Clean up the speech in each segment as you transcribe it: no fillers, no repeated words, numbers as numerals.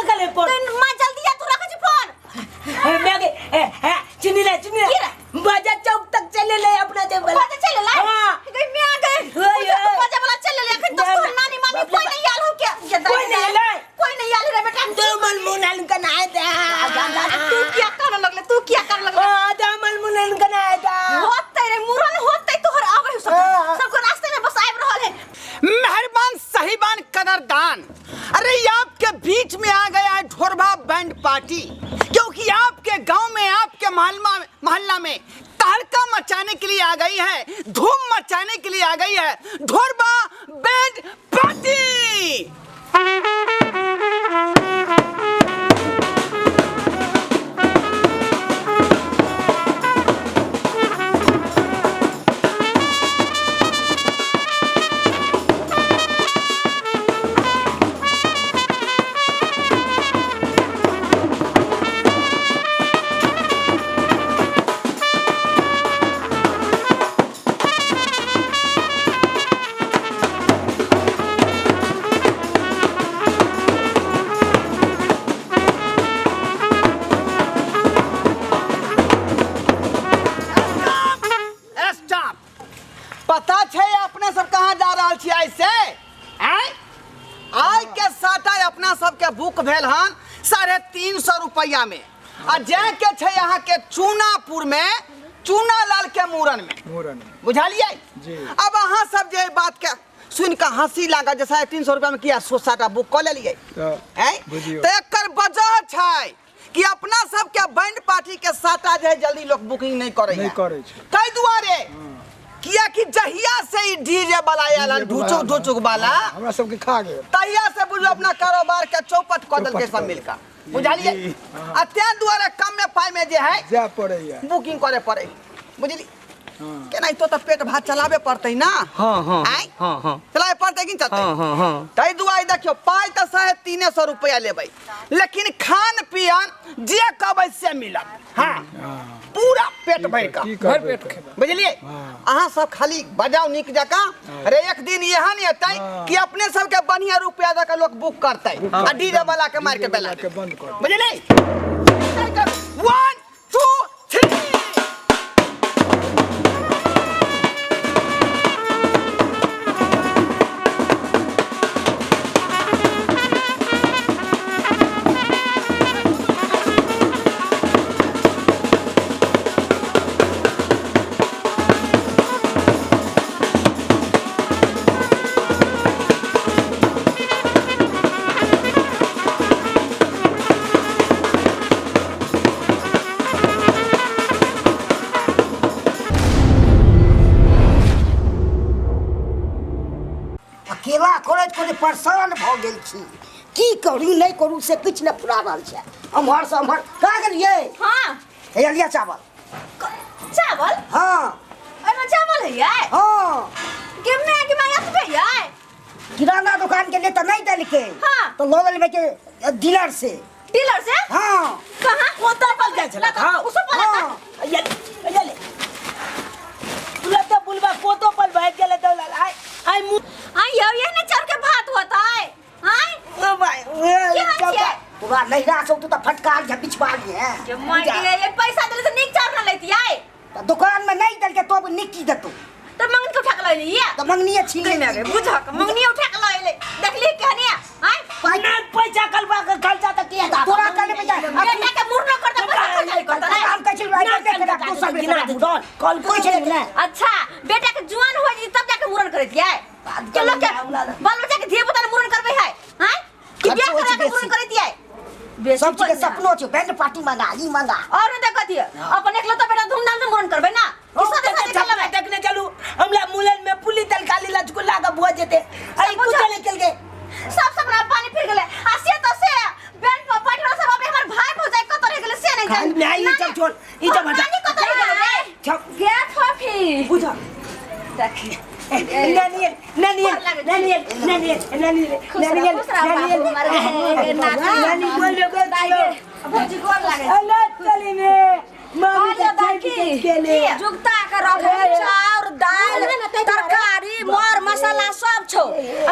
रखले फोन मां जल्दी आ तू रख जी फोन मैं के चुनी ले बाजार चौक तक चले ले अपना जब बाजार चले ले हां गई मैं आ गई बाजार वाला चले ले तो तोर नानी मामी कोई नहीं आल हो क्या कोई नहीं आल रे बेटा दामल मुनन कनाए दा तू क्या करने लगले दामल मुनन कनाए दा होते रे मुरन होते तोहर आवे सबको रास्ते में बस आइब रहल है मेहरबान साहिबान कदरदान, अरे आपके बीच में आ गया ढोरबा बैंड पार्टी, क्योंकि आपके गांव में आपके मोहल्ला में तहलका मचाने के लिए आ गई है, धूम मचाने के लिए आ गई है ढोरबा बैंड पार्टी। पता छे अपने सब कहाँ जा रहल छी आई से? आई के साटा अपना सब के बुक भेल हन 350 रुपया में, आ जाए के छे यहाँ के चूनापुर में चूना लाल के मूरन में बुझलिए जी। अब अहाँ सब जे बात के सुन के हंसी लागा जे 350 रुपया में किया साटा बुक कर लेलिए तो एकर वजह छे कि अपना सब के बैंड पार्टी के साटा जे जल्दी लोग बुकिंग नहीं करे कई दुआरे किया कि जहिया से ही डीजे वाला आलन ढुचुक वाला हमरा सब के खा गए तहिया से बुझो अपना कारोबार के चौपट कर देल के सब मिलकर बुझलिए। आ त्या दुआरे कम में पाई में जे है जा पड़े बुकिंग करे पड़े बुझली केना तो पेट भात चलावे पड़ते ना। हां चलावे पड़ते कि चलते तई दुआरे देखियो पाई तो 350 रुपया लेबै, लेकिन खान पियन जे कहबै से मिलत। हां पूरा पेट भर का भर पेट बुझलिए। अहाँ सब खाली बजाओ निक जका, अरे एक दिन यहाँ नहीं होता कि अपने सब के बढ़िया रुपया दे के लोग बुक करते आ डीजे वाला के मार के बेला के बंद कर बुझलिए। 1 2 3 अकेला करैत करैत परेशान भ गेल छी, की करू नहीं करू से कुछ न फुरा रहल छै। हमर से हमर का गेलिए। हां हे लिया चावल हां एमे चावल है ये हां केमने कि मैं आत पे ये किराना दुकान के लिए तो नहीं देल के हां तो लोगल में के डीलर से हां कहां वो तो पल गया चला हां उसो पल ये ले तुला तो बुलवा को तो पल बैठ गेले तो आई ये ने चढ़ के भात होता है हां ओ भाई पूरा लहरा सब तो फटकार झ बिछवा लिए ये मार के ये पैसा देले से निक चार न लेती है तो दुकान में नहीं देल के तो निकी देतो तो मंगन के उठा के ले लिया तो मंगनी छीन ले रे बुझा के मंगनी उठा के ले देखली कहनिया हां ना पैसा कलवा के खर्चा त किया तोरा कने में जा बेटा के मुर न करता पैसा करता ना काम कैसे राइट के तो सब गिना दे कल कोई छे ना। अच्छा बेटा के जुआन हो जी तब जाके मुरन करे दिया चलो क्या बाल बच्चा के धिए पुता मुरन करबे है हां कि बियाह करा के मुरन करे दिया सब चीज के सपनो छ बैंड पार्टी मंगा ई मंगा और देखा दिया अपन एकलो तो बेटा धूमधाम से मुरन करबे ना किसा दे चलबे देखने चलू हमला मुलन में पुली तलकाली लचकुला का बुआ जेते आई कुछ निकल गए सब सब पानी फिर गेले आसे तो से बैंड में पार्टी सब अबे हमर भाई भौजाई कत रह गेले से नहीं जान नहीं चल छोड़ ई तो मजा कत रह गेले छप क्या फाफी बुझा देखी नानी बोलो को दाई भौजी गोर लागे अल्लाह चली ने मामी जुगता का रहो चाउर दाल तरकारी मर मसाला मसाला सब छो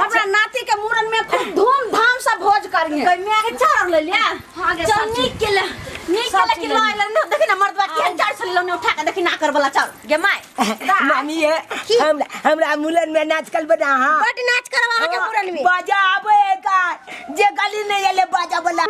अपना नाती के मूरन में खूब धूमधाम से भोज करिए कई में आगे चार ले लिया चल नीक के कि लाई ले देखि ना मर्दवा के चार से ले उठा के देखि ना कर वाला चल गे माय मामी है हमरा मूलन में नाच कल बना हां बड नाच करवा के मूरन में बाजा आबे का जे गली नहीं एले बाजा वाला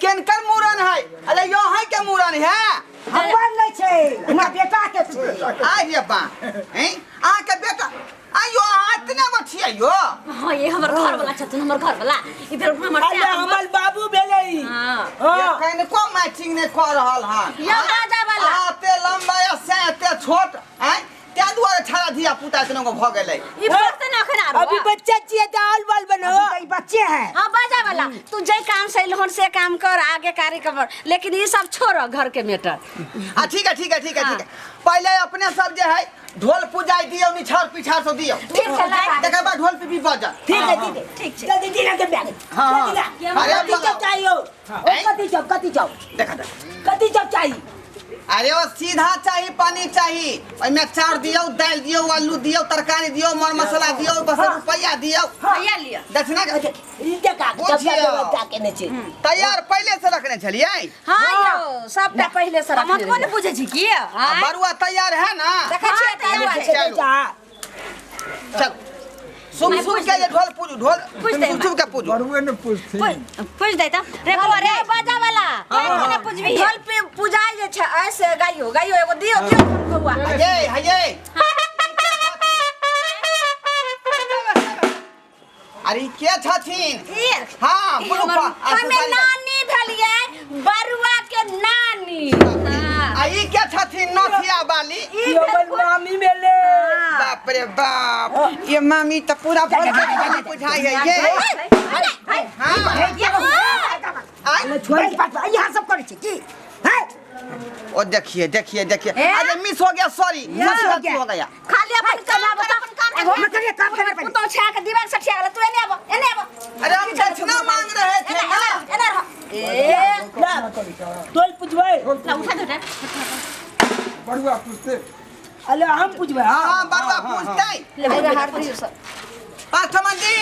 केनकर मूरन है अरे यो है के मूरन है हमर नहीं छे हमर बेटा के छे आ रे बा हैं आ के बेटा आयो इतने बचिया यो हां ये हमर घर वाला छथुन हमर घर वाला इधर हमर अरे हमर बाबू भेलै हां ये कने को मैचिंग ने कर रहल हन ये राजा वाला आते लंबा या से ते छोट हैं त्या दुआरे छाड़ा धिया पुता इतने को भ गेलै ई बर्तन अखन आ अभी बच्चा छिए दाल बाल बनो कई बच्चे हैं हां बाजा वाला तू जे काम से लोहन से काम कर आगे कार्य कर लेकिन ये सब छोड़ घर के मैटर ठीक है पहले अपने सब जे है ढोल पुजाई दियो निछार पिछार से दियो ठीक है तकर बाद ढोल पे भी बजा ठीक है ठीक है जल्दी दिला के बैग हां अरे कति चप चाहिए कति चप देखा कति चप चाहिए अरे वो सीधा चाहिए पानी चाहिए ओमे चाउर दियो दाल दियो आलू दियो तरकारी दियो मर मसाला दियो बस रुपया दियो भैया लिया दक्षिणा इनके का क्या कहने छे तैयार पहले से रखने चलिए हां यो सबटा पहले से रख हम कोन बुझे छी की बरुआ तैयार है ना देखै छी तैयार चलो चल सुन के ये ढोल पूजू ढोल के पूजू बरुए ने पूछती पूछ दे त रे बाजा वाला कोने पूजबी ढोल पे पूजाई जे छ ऐसे गाइयो एगो दियो बउआ हये अरे के छथिन हां बुलुपा हमें नानी भेलिए बरुआ के नानी आई के छथिन नथिया वाली यो मामी मेले बाप रे बाप ये मामी तो पूरा बुझाई है ये हां छोड़ यहां सब करे छी की हैं ओ देखिए अरे मिस हो गया सॉरी मिस हो गया खाली अपन काम मैं करे काम करना पड़े तो छा के दीवार सठिया गला तू एने आबो अरे हम दक्षिणा मांग रहे थे एने रह तोल पुजबै ला उठा दे बरुआ पूछते अले हम पुजबै हां बरुआ पूछते ले मेरा हाथ दियो सब पाठमन जी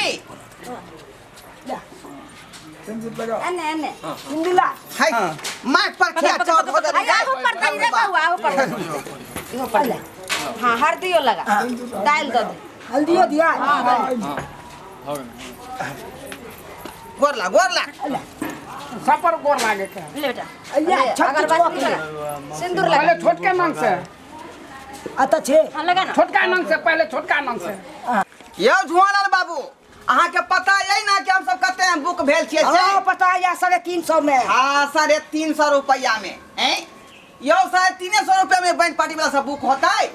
संजीत लगा एने इंदिला हाय माइक पर क्या चौक हो गया आहो पर दई रे बाबू आहो पर इहो पर ले हां हल्दियो लगा दाल दे हल्दियो दिया गोरला सपर गोर लागे के ले बेटा अय्या अगरबत्ती लगा सिंदूर लगा पहले छोटके नंग से आता छे हां लगा ना छोटका नंग से पहले छोटका नंग से ये जुआलाल बाबू अहाँ के पता यही ना कि हम सब कहते हैं बुक भेल छिए से हां पता है 350 में हां 350 रुपया में हैं यो 350 रुपया में बैंड पार्टी वाला सब बुक होता है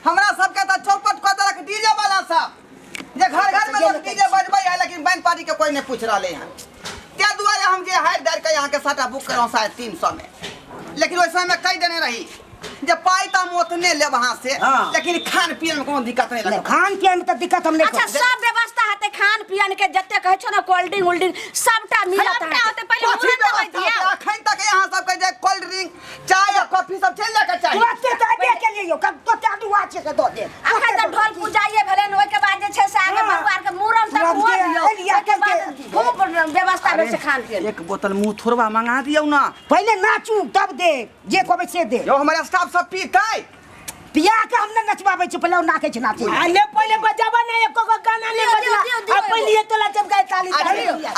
हमरा सब के तो चौपट कर देलक डीजे वाला सब जे घर में लोग डीजे बजबै है लेकिन बैंड पार्टी के कोई नहीं पूछ रहले हैं त्या दुआरे हम जे हाइट डाल के यहाँ के साटा बुक करो 350 में लेकिन ओइ समय में कई देने रही जे पाई त हम ओतने लेब वहां से हाँ। लेकिन खान पीन में कोनो दिक्कत नहीं लगे खान पियन में तो दिक्कत हम नहीं अच्छा सब व्यवस्था हते खान पियन के जते कहै छो ना कोल्ड ड्रिंक उल्ड ड्रिंक सबटा मिलत होते पहले मुरत दवाई दिया अखन तक यहाँ सब कहे जे कोल्ड ड्रिंक चाय या कॉफी सब चल जाके चाहिए तुरंते तो दे के लिए कब तो चालू आछे के दो दे अखन त ढोल पूजाइए भेले न ओइ के बाद जे छै से आगे हाँ। भगवान के मूरन तक तुरंते हुआ दियो एलिया ओइ के बाद खूब व्यवस्था भेल छै खान पियन एक बोतल मुंह थोड़वा मंगा दियो ना पहले नाचू तब दे जे कहबै से दे यो हमारे स्टाफ सब पीतै पिया के हम न नचबाबै छी पहले नाकै छी नाचे आने पहले बजावा ना एको को गाना नहीं बजला अब पहले तोला चमकाए ताली अरे हाँ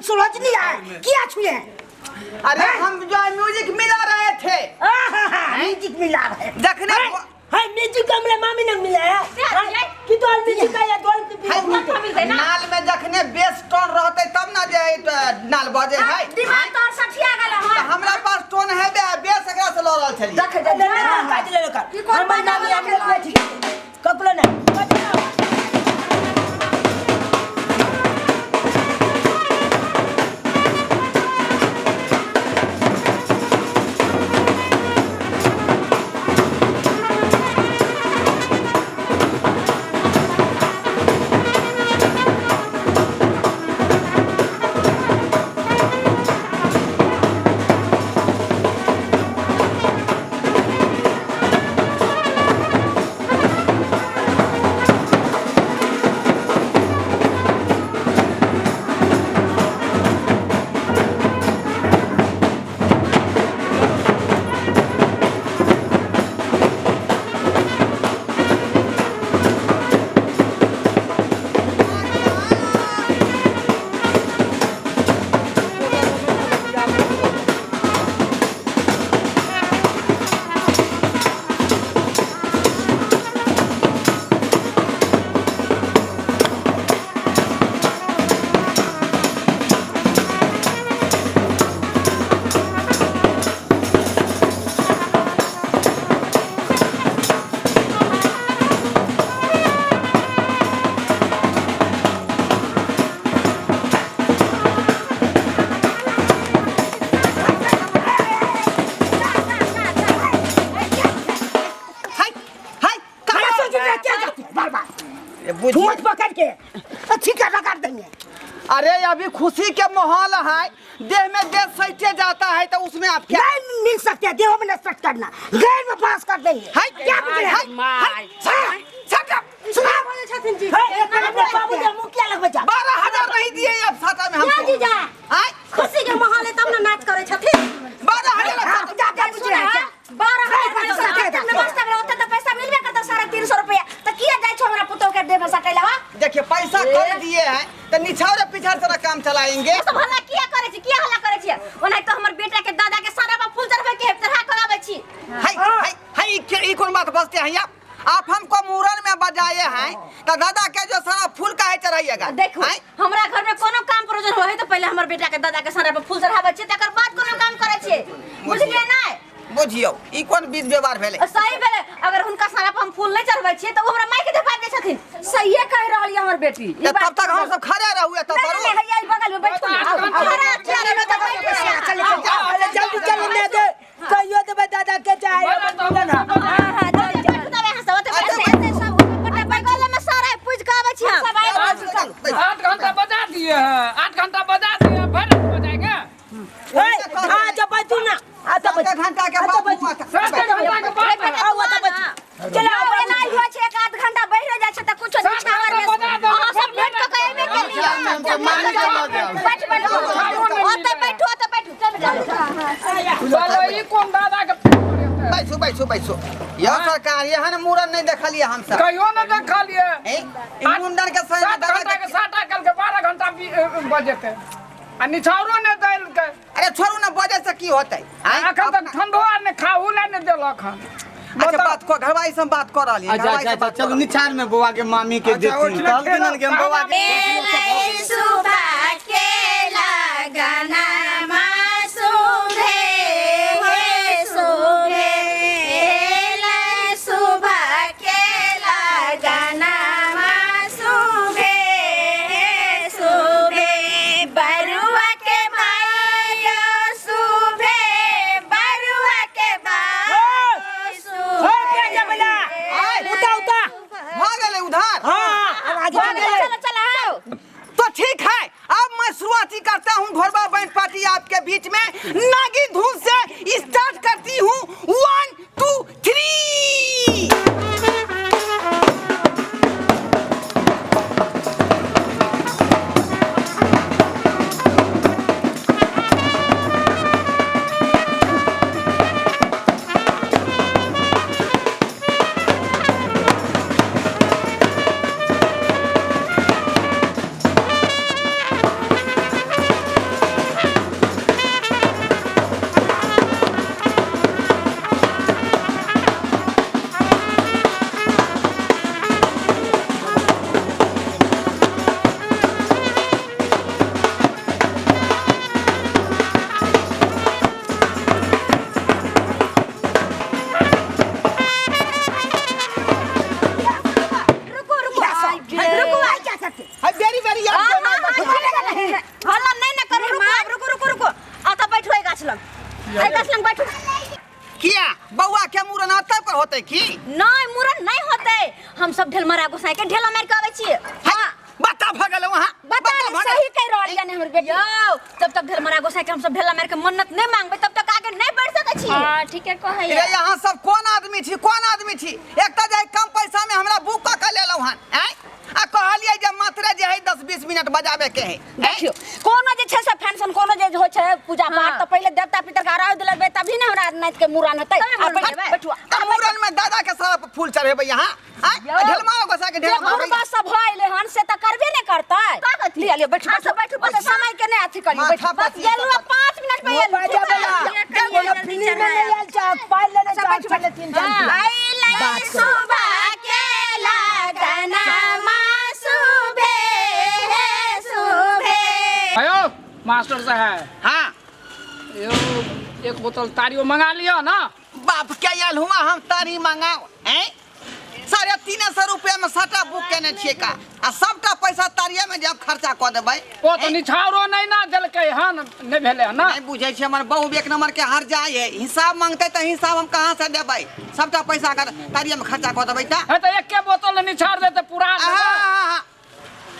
समझ नहीं आया क्या छुए अरे हम जो म्यूजिक मिला रहे थे म्यूजिक मिला रहे देखने हाय म्यूजिक हमरे मामी ने मिला है कि तो म्यूजिक का या ढोल पे नाल में जखने बेस टोन रहते तब ना जे नाल बजे है दिमाग तो और सठिया गेल तो हां हमरा पास टोन है बेस एकरा से लऽ रहल छली देख दे काज ले कर हमर नाम हम लोग बैठ कपलो ना ठूठ पकड़ के अच्छी कर देंगे अरे अभी खुशी के माहौल है, देह में देह सैटे जाता है तो उसमें आप क्या नहीं मिल सकते, देह में नस्बत करना, गैर में पास कर देंगे। है क्या बोले हैं? बाबू मुंह क्या लग बचा? 12,000 नहीं दिए अब साटा में क्या हमको। जीजा हैं? खुशी के माहौल है तब ना नाच करे छथिन 12,000 क्या पूछ रहे हैं? 12,000 तो पैसा मिलबे करता 350 रुपया तो किया जाय छ हमरा पुतो के देबे सटैलावा देखिए पैसा कर दिए हैं तो निछावरे पिछाड़ से काम चलाएंगे। तो भला किया करे छी, किया हल्ला करे छी? ओना तो हमर बेटा के दादा के सारा में फूल चढ़बे के तरह करावे छी। है कौन बात बसते हैं आप हमको मुरन में बजाए हैं तो दादा के जो सारा फूल काहे चढ़ाइएगा? देखो हमरा घर में कोनो काम प्रयोजन होय तो पहले हमर बेटा के दादा के सारा में फूल चढ़ावे छी तकर बाद कोनो काम करे छी। बुझलिए ना? बुझियो ई कौन बीज व्यवहार भेले? सही भेले अगर हुनका सारा पर हम फूल नहीं चढ़बै छी तो हमरा माई के देबा दे छथिन। सहीए कह रहल हमर बेटी। तब तक हम सब खड़े रहूए तब नहीं नहीं हैया बगल में बैठो खड़ा चले में तो चले जल्दी चलो ले दे, कहियो देबे दादा के चाहे ना। हां जल्दी बैठ दबे हां सब ऐसे सब पटा बगल में सारा पूछ के आवे छी हम। 8 घंटा बजा दिए हैं, 8 घंटा बजा दिए हैं, फिर बजाएंगे। हां जब बैठू ना आता आधा घंटा के बाद हुआ था। 7 घंटा के बाद आओ तो बैठ चलो नहीं हो छै 1 घंटा बैठ जाय छै त कुछ निछावर में हां सब लेट के कहबे के लिए बैठ बैठो तो बैठो चलो ई कौन दादा के बैठो यह सरकार ये है मुरन नहीं देखलिए हम सब कहियो न देखा लिए। मुंडन के समय 7 घंटा के साटा कल के 12 घंटा बजेते आ निछावरो ने दैल के। अरे छोड़ू ना बजे से की होते अखन तक ठंडो आ ने खाऊ ने देलक हन। अच्छा बात को घरवाई से बात कर रही अच्छा चलो निछार में बुआ के मामी के देती तब दिन के बुआ के सुबह के लगना मासूमे हे सुबह सुबह के लगना मासूमे हे सुबह बरुआ के माया सुबह बरुआ के उता भागले उधर। हाँ चलो चलो तो ठीक है अब मैं शुरुआती करता हूँ घोरबा बैंड पार्टी आपके बीच में नागी धुन से स्टार्ट करती हूँ 1 2 3। हल्ला नहीं ना करो रुको आता बैठो एक गाछ लंग बैठो किया बउआ के मुरन आता पर होते की नहीं मुरन नहीं होते हम सब ढेलमरा गोसाई के ढेला मार के आवे छी। हां बता भगल वहां बता सही कह रहल यानी हमर बेटी यो तब तक ढेलमरा गोसाई के हम सब ढेला मार के मन्नत नहीं मांगबे तब तक आगे नहीं बढ़ सकै छी। हां ठीक है कहै रे यहां सब कौन आदमी छी एक त जाय कम पैसा में हमरा बुक क लेलौ हन आ कहलिए जे मात्र जे है 10-20 मिनट बजावे के है। देखियो कोनो जे छै से फंक्शन कोनो जे होय छै पूजा पाठ त पहिले देवता पितर के आराध दिलबे तभी ने हमरा नाच के मुरन होतै। बैठो मुरन में दादा के सारा फूल चढ़ेबे यहां ढेलमा गोसा के ढेलमा गुरबा सब होइले हन से त करबे ने करतै। लिया बैठो समय के ने अथी करियो बैठो बस गेलु 5 मिनट में कोनो फिल्म में ले आल चा पाल लेने चा चले 3 जन आई सुबह के लगना मासूबे सुबह आयो मास्टर साहब हां यो एक बोतल तारियो मंगा लियो ना। बाप क्या याल हुआ हम तारी मंगाओ हैं 350 रुपया में सटा बुक केने छिए का आ सबटा पैसा तारिया में जब खर्चा क देबै ओ तो निछावरो नहीं ना देलकै हन नहीं भेले ना। नहीं बुझै छै हमर बहु एक नंबर के हर जाय है हिसाब मांगते त हिसाब हम कहां से देबै सबटा पैसा का तारिया में खर्चा क देबै त है तो एक के बोतल निछार दे तो पूरा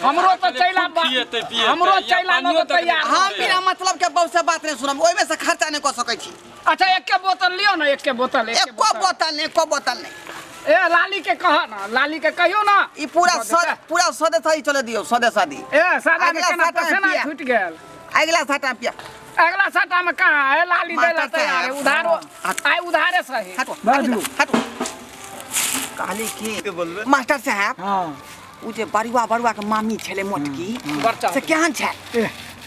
हमरो तो चैला हमरो चैला न तो तैयार हम बिना मतलब के बहु से बात नहीं सुनब ओइ में से खर्चा नहीं कर सकै छी। अच्छा एक के बोतल लियो ना, एक के बोतल एको बोतल नहीं ए लाली के कह ना, लाली के कहियो ना ई पूरा सदे सही चले दियो सदे शादी। ए सादा अगला के ना साटा में पसेना पिया। छूट गेल। अगला साटा पिया अगला साटा में कहां है लाली दे ला तैयार है उधारो आय उधारे सही। हटो बाजू। हटो कहली की मास्टर साहब हां उ जे बरुआ के मामी छले मोटकी बच्चा से केहन छै?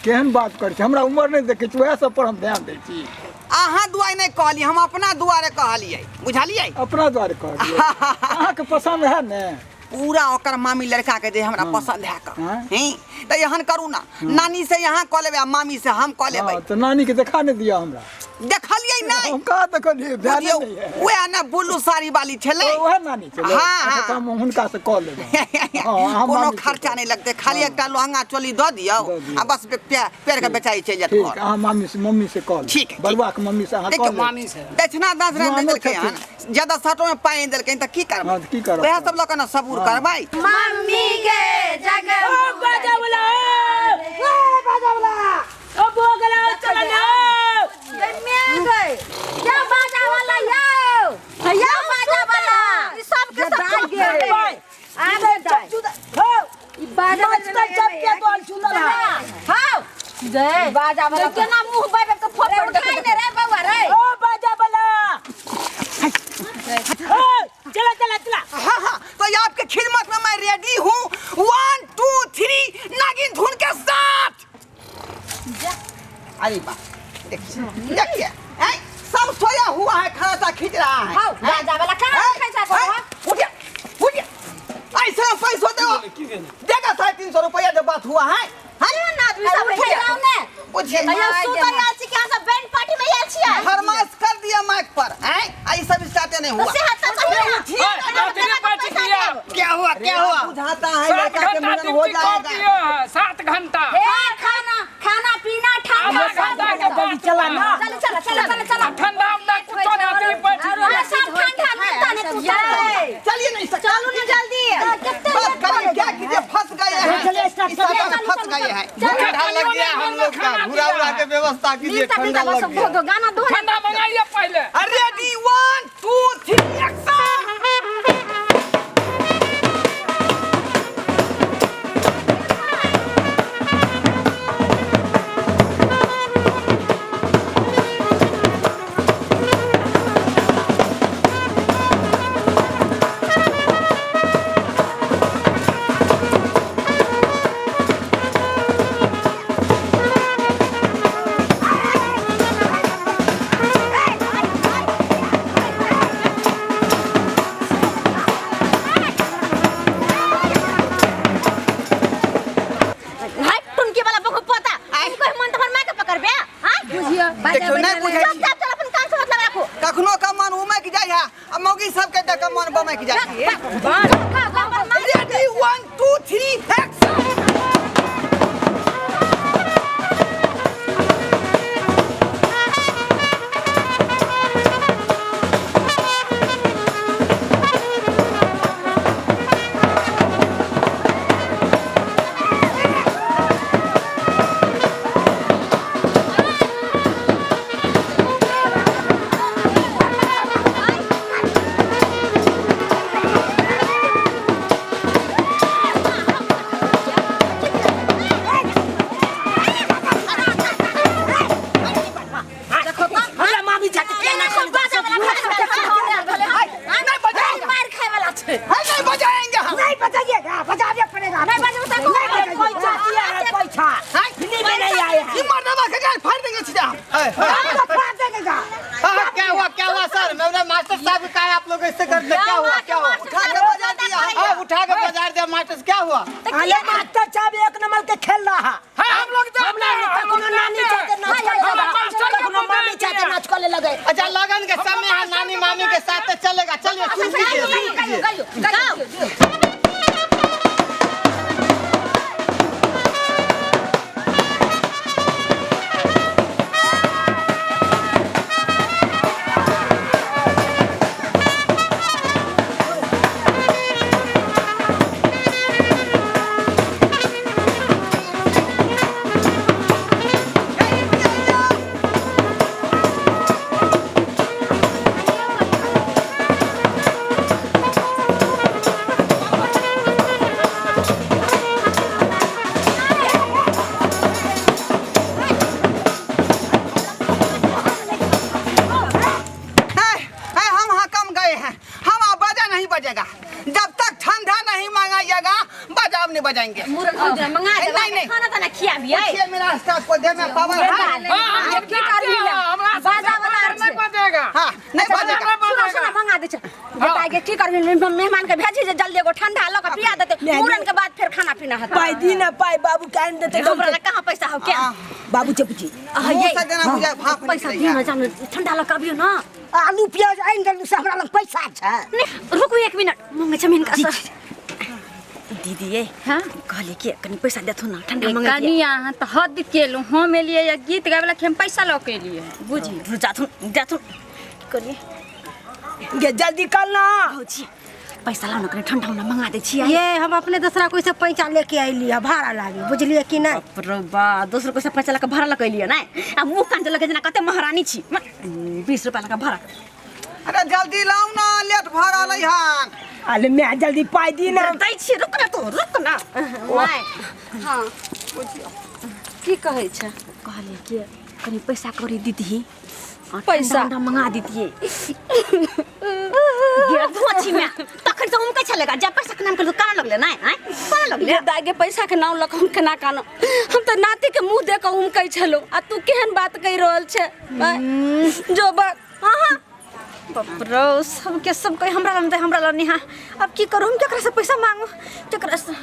केहन बात कर छी, हमरा उम्र नहीं देखे छी, वएह सब पर हम ध्यान दै छी। अहाँ दुआरे नहीं कहली, हम अपना दुआरे कहलिए, बुझलिए? अपना द्वारे कह दिए अहाँ के पसंद है ने? पूरा ओकर मामी लड़का के जे हमरा पसंद है कर हाँ। हैं त यहन करू ना, नानी से यहाँ कह लेबै आ मामी से हम कह लेबै। हाँ, तो नानी के देखा नहीं दिया हमरा। देखलिए नहीं हम कहा देखलिए, ध्यान बुझियौ, नहीं है। वह ना बुल्लू साड़ी वाली छले तो वह नानी चलो। हाँ, अच्छा, हाँ। तो हम हुनका से कॉल लेबै। हाँ, कोनो मामी से खर्चा कॉल। नहीं लगते, खाली एकटा लहंगा चोली दऽ दियौ दऽ दियौ। आ बस पैर के बेचाई चल जात ठीक, घर। अहाँ मम्मी से कॉल। ठीक है, बरुआ के मम्मी से अहाँ देखियौ, कॉल। मामी से दक्षिणा 10 रन दे मानो देलकै हन, ज्यादा साटो में पाई देलकै त की करबै? हाँ, तो की करब? वह सब लोग ना सबूर करबै। मम्मी के जगह ओ बाजा वाला ओ बोगला चला ना में गए क्या बाजा वाला यो भैया बाजा वाला ई सब के सब गए आगे दाई हो ई बाजा मस्त जब के बोल सुंदर है हां गए बाजा वाला केना मुंह बाबे के फोटो उठाई ने रे बाबा रे ओ बाजा वाला चला हाँ हाँ, तो ये आपके खिदमत में मैं रेडी हूँ। 1 2 3 नागिन धुन के साथ। अरे बा देखिए सब सोया हुआ है, खाना खींच रहा है। हां बाजा वाला कहां खैसा को उठिए ऐसे पैसा दो देगा 350 रुपया जो बात हुआ है। अरे ना आदमी सब उठाओ ने पूछिए अयो सुपर आल छी के सब बैंड पार्टी में आल छी फरमाइश कर दिया माइक पर हैं, आई सब स्टार्ट नहीं हुआ। से हाथ क्या हुआ बुझाता है लड़का के मन हो जाएगा। 7 घंटा खाना पीना ठंडा चला ना चल ठंडा उंडा कुछ नहीं आते पैसे सब ठंडा मिलता ने तू चलिए नहीं सकता। चलो ना जल्दी बस करिए, क्या कीजिए, फंस गए हैं, इस सभा में फंस गए हैं। ठंडा लग गया हम लोग का, भूरा के व्यवस्था कीजिए, ठंडा लग गया। गाना दो ठंडा मंगाइए पहले। Ready 1 2 3 action. देखियो नहीं बुझे कखनो का मन उमे की जाय है, अब मौगी सब के देख मन बमे की जाय है। Ready 1 2 3 action. हमरा मामी जाके केना कर बाजा वाला मार खाए वाला छे नहीं बजाएंगे हम। नहीं बजाइएगा, बजाने पड़ेगा। नहीं बजाओ तो नहीं पैसा दिया है, पैसा हिंदी में नहीं आया है। ये मर्दबा के गाल फाड़ देंगे सीधा। आपको फाड़ देगा। क्या हुआ सर? मेरा मास्टर साहब का है, आप लोग ऐसे करते? क्या हुआ? उठा के बजा दिया। हाँ, उठा के बाजार दिया मास्टर, क्या हुआ? अरे मास्टर साहब एक नंबर के खेल रहा है। हम लोग तो कखनो नानी चाहते नाच करे, कखनो मामी चाहते नाच करे लगे। अच्छा, लगन के समय है, नानी मामी के साथ चलेगा। चलिए सुन लीजिए। गाओ नहीं बजाएंगे। मुरन हो जाए मंगा दे नहीं, नहीं। खाना तना खिया भी है ये मेरा स्टाफ को दे में पावर है। हम की कर लिया बाजा वाला नहीं बजेगा। हाँ नहीं बजेगा। सुनो सुनो मंगा दे बताए के की कर मेहमान के भेजी जल्दी एगो ठंडा लो के पिया देते मुरन के बाद फिर खाना पीना है पाई दी ना पाई बाबू कान देते हमरा कहां पैसा हो क्या बाबू चपुची मुंह से देना बुझाए भाप नहीं पैसा चलेगा। दी ना जान ठंडा लो कभियो ना आलू प्याज आइन गलू से हमरा लग पैसा छै। नहीं रुको एक मिनट मंगे छमिन का दीदी ये हां कहले के कनी पैसा देथु ना ठंडा मंगा कनी यहाँ तो हद केलु हम एलिए या गीत गावेला के हम पैसा लो के लिए बुझी जाथु करिए गे जल्दी कर ना भौजी पैसा लाओ ना कनी ठंडा ना मंगा दे छी ये हम अपने दूसरा कोई से पैसा लेके आइली है भाड़ा लागे बुझलिए कि नहीं। बा दूसरा कोई से पैसा लके भाड़ा लके लिए ना आ मुंह कान लगे जना कते महारानी छी 20 रुपया लके भाड़ा अरे जल्दी लाओ ना लेट भरा लई हन। अरे मैं जल्दी पाई दी ना दै छी रुक ना तो रुक ना माय हां की कहै छै कहले के कनी पैसा करी दीदी पैसा? ठंडा मंगा दीजिए गिरा धोची में तखन से उनके चलेगा जब पैसा के नाम कर कान लगले ना हैं कान लगले ले दागे पैसा के नाम लक हम केना कानो हम तो नाती के मुंह देख हम कह छलो आ तू केहन बात कह रहल छे जो बात हां बपरो सब के सब कोई हमरा ला नहीं अब की करूं हम केकरा से पैसा मांगू केकरा से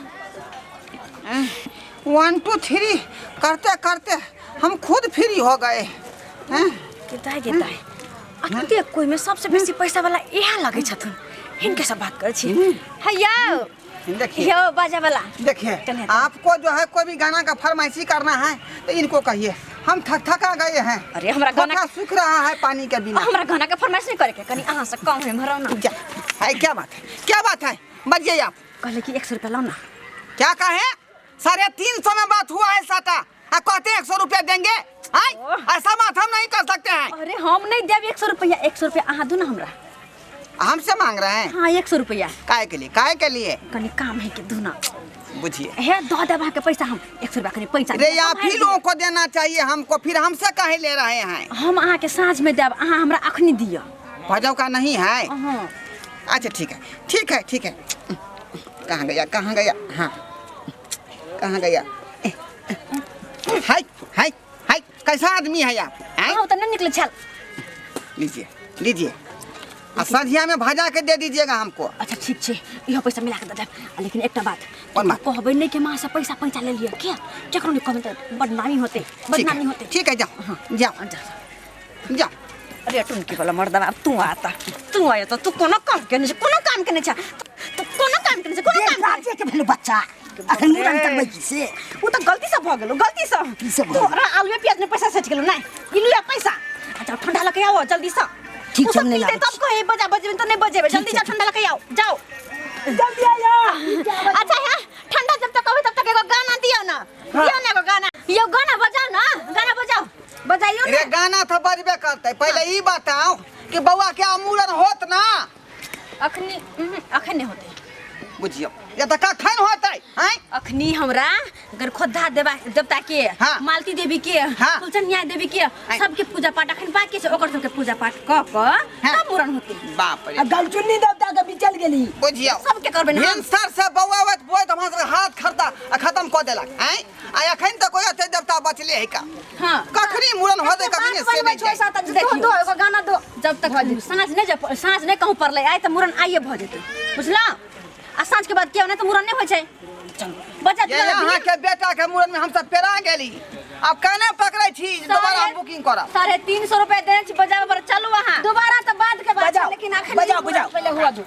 1 2 3 करते करते हम खुद फ्री हो गए हैं। गेताय अखन देख कोई में सबसे बेसी पैसा वाला यह लगे छथुन हिनके से बात कर छी हैया देखिए यो बाजा वाला देखिए आपको जो है कोई भी गाना का फरमाइशी करना है तो इनको कहिए हम थका गए हैं। अरे हमरा गाना का सूख रहा है पानी के बिना। हमरा गाना के फरमाइश नहीं करे के कनी अहां से कम है भरो ना है क्या बात है बजिए आप। कहले कि 100 रुपया लाओ ना क्या कहे 350 में बात हुआ है साटा कहते 100 रुपया देंगे ऐसा बात हम नहीं कर सकते हैं। अरे हम नहीं देब 100 रुपया अहां दो ना हमरा हमसे मांग रहे हैं। हां 100 रुपया काहे के लिए कनी काम है कि दो ना बुझिए हे दो देबा के पैसा हम 100 रुपया कनी पैसा रे आप ही लोगों को देना चाहिए हमको फिर हमसे काहे ले रहे हैं। हम अहां के साँझ में देब अहां हमरा अखनी दियो भजव का नहीं है। हां अच्छा ठीक है कहाँ गया हाँ कहाँ गया हाय कैसा आदमी है आप हां तो नहीं निकले चल लीजिए संझिया में भजा के दे दीजिएगा हमको। अच्छा ठीक छे इहो पैसा मिला के दे देब लेकिन एकटा बात कौन बात? कहबै नहीं के मां से पैसा ले लिया क्या केकरो नहीं कहबै बदनामी होते ठीक है जाओ अरे टुनकी वाला मर्दा अब तू आया तो तू कोनो काम के नहीं कोनो काम के नहीं छ तू कोनो काम के नहीं कोनो काम राज्य के भेलो बच्चा अखन मुरन करबै की से वो तो गलती से भ गेलो गलती से तोरा आलू प्याज में पैसा सच गेलो नहीं इलुया पैसा अच्छा ठंडा लके आओ जल्दी से ठीक है हमने लागे तब कहे बजे तो नहीं बजेबे जल्दी जा ठंडा लके आओ जाओ जल्दी आया। अच्छा है ठंडा जब तक तब तक एगो गाना दियो ना एगो गाना यो गाना बजाओ बजाइयो रे गाना तो बजबे करते पहले ई बताओ कि बउआ के मूड़न होत ना अखनी नहीं होते बुझियो ये तो कखन होते हैं अखनी हमरा अगर खोदा देबा देवता के हाँ। मालती देवी के हाँ। कुलचन न्याय देवी के सबके पूजा पाठ अखन बाकी छै ओकर सबके पूजा पाठ क तब मूरन होते बाप रे गलचुन्नी देवता के भी चल गेली बुझियो सबके करबे ना सर से बउआ बोय तो हमरा हाथ खत्म कर देलक हैं आ एखन तक कोई अते देवता बचले है का। हां कखनी मूड़न होते कखनी से नहीं छोड़ सात देखियो दो एगो गाना दो जब तक साँझ नहीं कहूं पड़ले आइ त मूरन आइए भ जेते बुझला आ साँझ के बाद किया नहीं तो मूरन नहीं होय छै बजा ये यहाँ के बेटा के मूड़न में हम सब पेरा गेली अब कहने पकड़े छी दोबारा बुकिंग करब 350 रुपया देने छी बजावे पर चलू वहां दोबारा तो बाद के बात लेकिन आखिर बजाओ पहले हुआ दो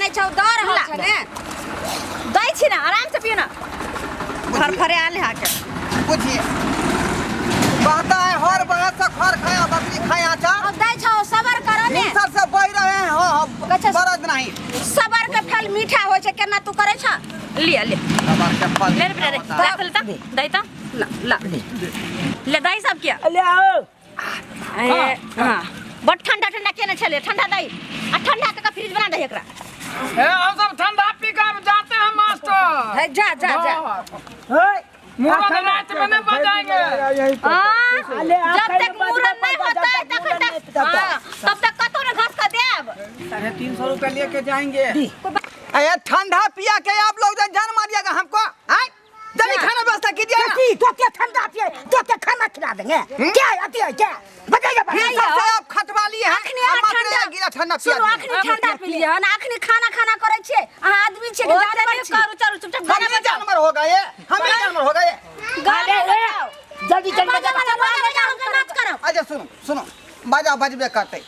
दै छौ दर हला ने दै छी ना आराम से पियो ना घर फरे आले हाके बुझिए कहता है हर बात से खर खाया बकरी खाया चा अब दै छौ सबर कर ने सर से बह रहे हैं हो अच्छा। बरद नहीं सबर के फल मीठा होय छै केना तू करे छ ले ले सबर के फल ले रे रे दा फल ता दै ता ला ले दै सब क्या ले आओ हां बड़ ठंडा ठंडा केना छले ठंडा दै आ ठंडा के फ्रिज बना दे एकरा हम सब ठंडा पी कर जाते हैं मास्टर है जा जा जा होय मुरन रात में नहीं बजाएंगे जब तक मुरन नहीं होता है तब तक कतो ने घास का देब 350 रुपया लेके जाएंगे। अरे ठंडा पिया के आप लोग जान मारिएगा हमको हैं जल्दी खाना व्यवस्था कीजिए ना। तो क्या ठंडा पिए तो क्या खाना खिला देंगे क्या आती है क्या बताइए फिर सबसे आप खटवा लिए अखनी हैं आ और ठंडा गिरा ठंडा पिया सुनो अखनी ठंडा पी लिया ना अखनी खाना खाना करे छे अहाँ आदमी छे के जानवर छी करू चलू चुपचाप हम ही जानवर हो गए हम ही जानवर हो गए। गाने बजाओ जल्दी जल्दी बजाओ नाच करो अच्छा सुनो सुनो बाजा बजबे करते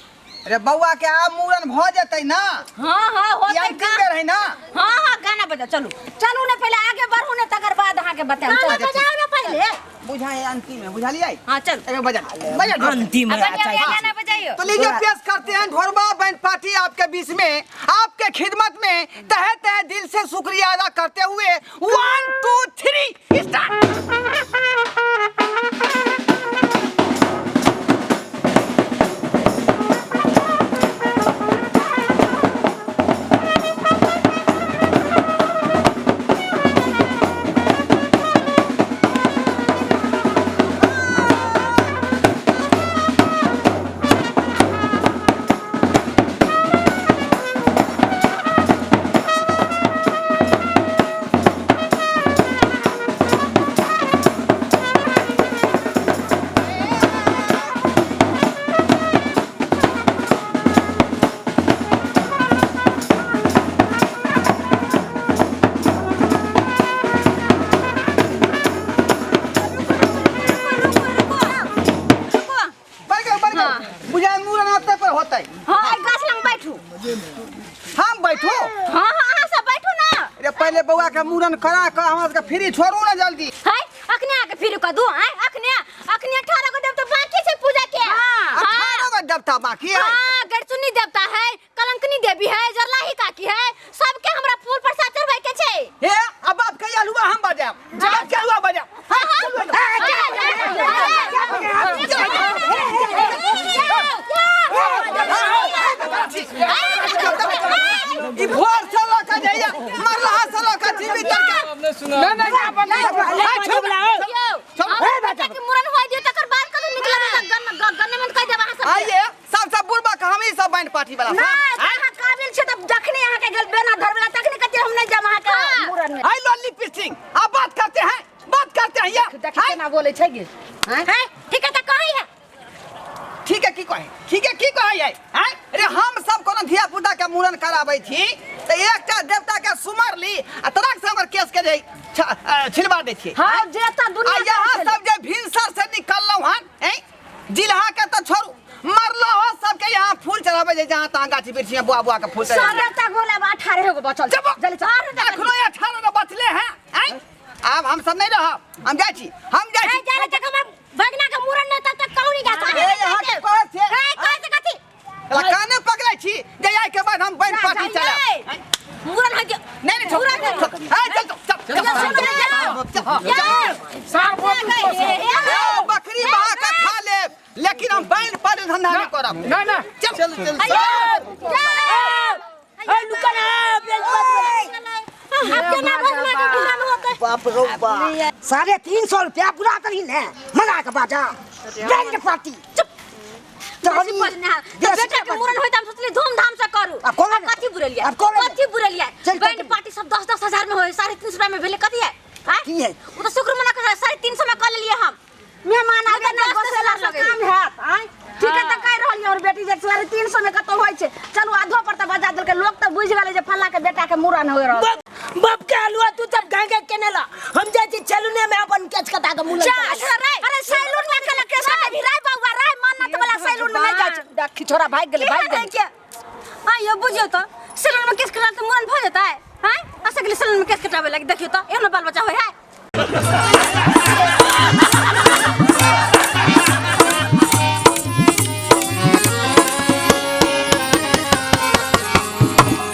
अरे बउआ के आ मूरन भ जतै ना हां हां होतै या का रही ना हां हां गाना बजाओ चलू चलू ने पहले आगे बढ़ू ने तकर बाद अहाँ के बताऊ चलो बजाओ ना पहले बुझाए अंतिम में बुझा लिया हां चल अरे बजा बजा अंतिम में अच्छा गाना बजाइयो तो लीजिए पेश करते हैं ढोरबा बैंड पार्टी आपके बीच में आपके खिदमत में तहे तहे दिल से शुक्रिया अदा करते हुए 1 2 3 स्टार्ट। बुझाए मूरन आपके पर होता है हां गाछ लंग बैठू हम बैठो हां हां अहाँ सब बैठू ना अरे पहले बउआ के मूरन करा कर हमरा के फ्री छोड़ू ना जल्दी है अखने आके फिर क दू हैं अखने 18 को देवता बाकी छै पूजा के हां 18 का देवता बाकी है हां गरचुनी देवता है कलंकनी देवी है जरलाही काकी है सबके हमरा फूल प्रसाद चढ़ावे के छै हे अब आप कहिया हुआ हम बजाब जब के हुआ बजाब ई भोर से लका जाइया मरला से लका टीवी तक नहीं नहीं क्या बना बेटा के मुरन होय दियो तकर बाद कब निकलबे गन्ने में कह देबा सब आइए सबसे बुढ़बा का हम ही सब बैंड पार्टी वाला ना अहाँ काबिल छै तब जखनी अहाँ के गल बेना धरबला तखनी कते हम नहीं जब अहाँ के मुरन में आई लॉली पिचिंग अब बात करते हैं ये देखि केना बोले छै गे हैं ठीक है त कहि है ठीक है की कहे है अरे हम सब कोनो धिया पुता के मूरन कराबै छी त एकटा देवता के सुमर ली आ तरक से हमर केस के छिलवा दै छी हां जेता आ दुनिया यहाँ सब जे भिनसर से निकललौ हन जिलहा के तो छोड़ू मरलो हो सबके यहाँ फूल चढ़ावे जे जहाँ तहाँ गाछी बिरछी में बुआ बुआ के फूल चढ़ावे सारेटा गोला 18 गो बचल जल्दी चल अखनो 18 गो बचले हैं अब हम सब नहीं रह हम जाई छी जाने तक हमर बगना के मुरन न तक कहू नहीं जाता ए यहाँ के कहे छे कहे से कथी काने पकड़े छी जे आई के बाद हम बैंड पार्टी चला मुरन है नहीं चल बकरी बहा के खा ले लेकिन हम बैंड पार्टी धंधा नहीं करब ना ना चल ए लुका ना अपना बगना के मुरन होता बाप रो बाप 350 रुपया पूरा करी ने मना के बाजा बैंड पार्टी चुप बेसी पसना बेटा के मुरन होय त हम सोचली धूमधाम से करू अब कौन है? कथी बुरलिया अब कौन है? कथी बुरलिया चल, बैंड चल। पार्टी सब 10-10 हजार में होय 350 रुपया में भेले कथी है की है? वो तो शुक्र मना कर 350 में कर लिए हम मेहमान आगे ना बसेला लगे काम है आय ठीक है त कह रहलिए और बेटी जे 350 में कतो होय छै चलू आधो पर त बजा देल के लोग त बुझ गेले जे फल्ला के बेटा के मुरन होय रहल बाप के हलवा तू तब गांगे केनेला हम जाय छी चलुने में अपन केच कटा के मुला अरे सैलून में कल केस कटा भी राय बाबा राय मन्नत वाला सैलून में नहीं जाय छै देखी छोरा भाग गेले आ ये बुझियो त सैलून में केस कटा त के लिए सैलून में केस कटावे लगी देखियो तो एहनो बाल बच्चा होय है